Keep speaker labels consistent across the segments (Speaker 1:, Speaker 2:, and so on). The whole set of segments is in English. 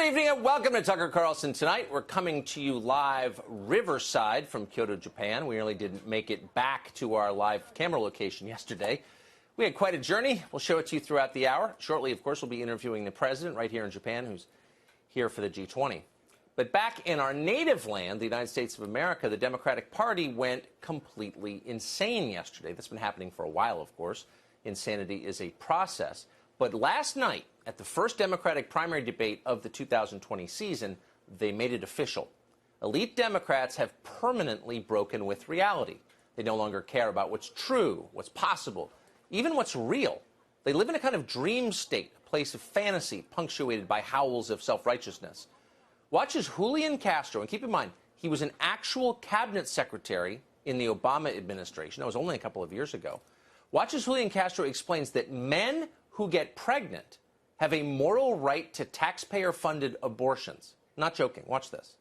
Speaker 1: evening and welcome to Tucker Carlson Tonight. We're coming to you live riverside from Kyoto, Japan. We really didn't make it back to our live camera location yesterday. We had quite a journey. We'll show it to you throughout the hour. Shortly, of course, we'll be interviewing the president right here in Japan, who's here for the G20. But back in our native land, the United States of America, the Democratic Party went completely insane yesterday. That's been happening for a while, of course. Insanity is a process. But last night, at the first Democratic primary debate of the 2020 season, they made it official. Elite Democrats have permanently broken with reality. They no longer care about what's true, what's possible, even what's real. They live in a kind of dream state, a place of fantasy punctuated by howls of self-righteousness. Watch as Julian Castro, and keep in mind, he was an actual cabinet secretary in the Obama administration. That was only a couple of years ago. Watch as Julian Castro explains that men who get pregnant have a moral right to taxpayer-funded abortions. Not joking. Watch this.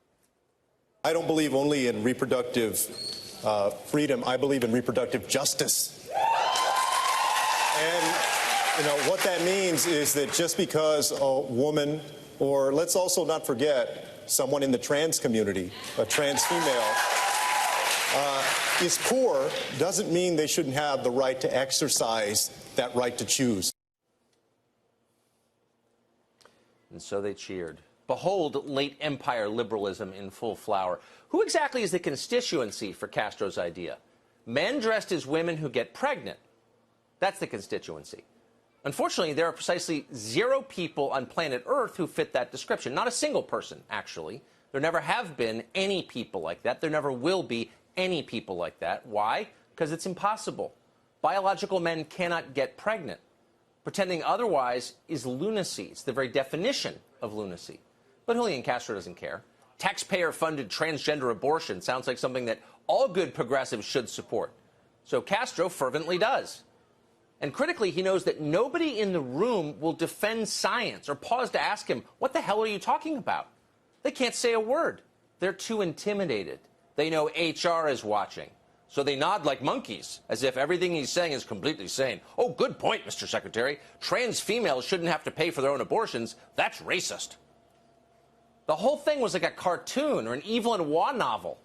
Speaker 2: I don't believe only in reproductive freedom. I believe in reproductive justice. And, what that means is that just because a woman, or let's also not forget someone in the trans community, a trans female, is poor, doesn't mean they shouldn't have the right to exercise that right to choose.
Speaker 1: And so they cheered. Behold late empire liberalism in full flower. Who exactly is the constituency for Castro's idea? Men dressed as women who get pregnant. That's the constituency. Unfortunately, there are precisely 0 people on planet Earth who fit that description. Not a single person, actually. There never have been any people like that. There never will be any people like that. Why? Because it's impossible. Biological men cannot get pregnant. Pretending otherwise is lunacy. It's the very definition of lunacy. But Julian Castro doesn't care. Taxpayer-funded transgender abortion sounds like something that all good progressives should support. So Castro fervently does. And critically, he knows that nobody in the room will defend science or pause to ask him, what the hell are you talking about? They can't say a word. They're too intimidated. They know HR is watching. So they nod like monkeys, as if everything he's saying is completely sane. Oh, good point, Mr. Secretary. Trans females shouldn't have to pay for their own abortions. That's racist. The whole thing was like a cartoon or an Evelyn Waugh novel.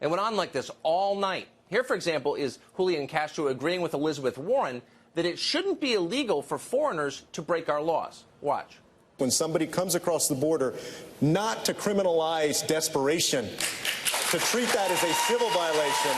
Speaker 1: It went on like this all night. Here, for example, is Julian Castro agreeing with Elizabeth Warren that it shouldn't be illegal for foreigners to break our laws. Watch.
Speaker 2: When somebody comes across the border, not to criminalize desperation, to treat that as a civil violation.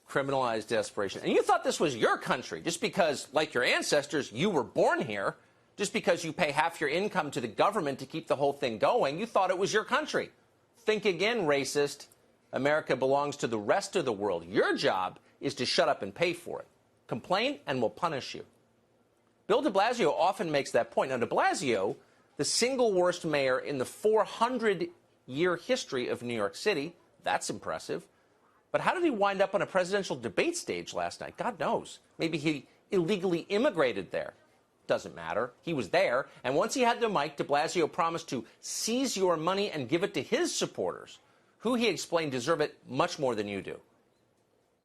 Speaker 1: Criminalize desperation. And you thought this was your country just because, like your ancestors, you were born here. Just because you pay half your income to the government to keep the whole thing going, you thought it was your country. Think again, racist. America belongs to the rest of the world. Your job is to shut up and pay for it. Complain and we'll punish you. Bill de Blasio often makes that point. Now, de Blasio, the single worst mayor in the 400-year history of New York City, that's impressive. But how did he wind up on a presidential debate stage last night? God knows. Maybe he illegally immigrated there. Doesn't matter. He was there. And once he had the mic, de Blasio promised to seize your money and give it to his supporters, who he explained deserve it much more than you do.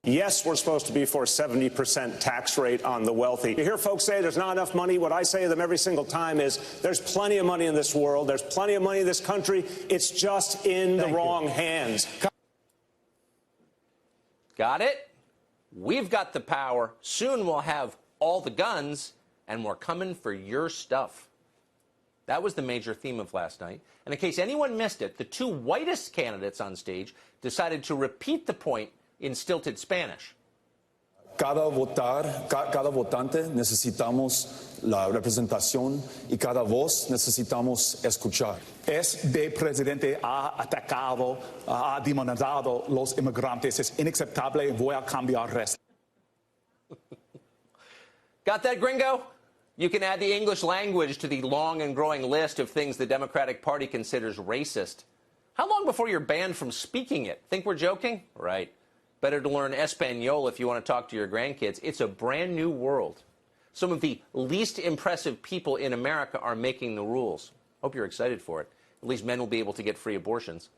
Speaker 3: Yes, we're supposed to be for a 70% tax rate on the wealthy. You hear folks say there's not enough money. What I say to them every single time is there's plenty of money in this world. There's plenty of money in this country. It's just in the wrong hands.
Speaker 1: Got it? We've got the power. Soon we'll have all the guns, and we're coming for your stuff. That was the major theme of last night. And in case anyone missed it, the 2 whitest candidates on stage decided to repeat the point in stilted Spanish.
Speaker 4: Cada votante necesitamos la representación y cada voz necesitamos escuchar. Este presidente ha atacado, ha demonizado los inmigrantes. Es inaceptable. Voy a cambiar esto.
Speaker 1: Got that, gringo? You can add the English language to the long and growing list of things the Democratic Party considers racist. How long before you're banned from speaking it? Think we're joking? Right. Better to learn Espanol if you want to talk to your grandkids. It's a brand new world. Some of the least impressive people in America are making the rules. Hope you're excited for it. At least men will be able to get free abortions.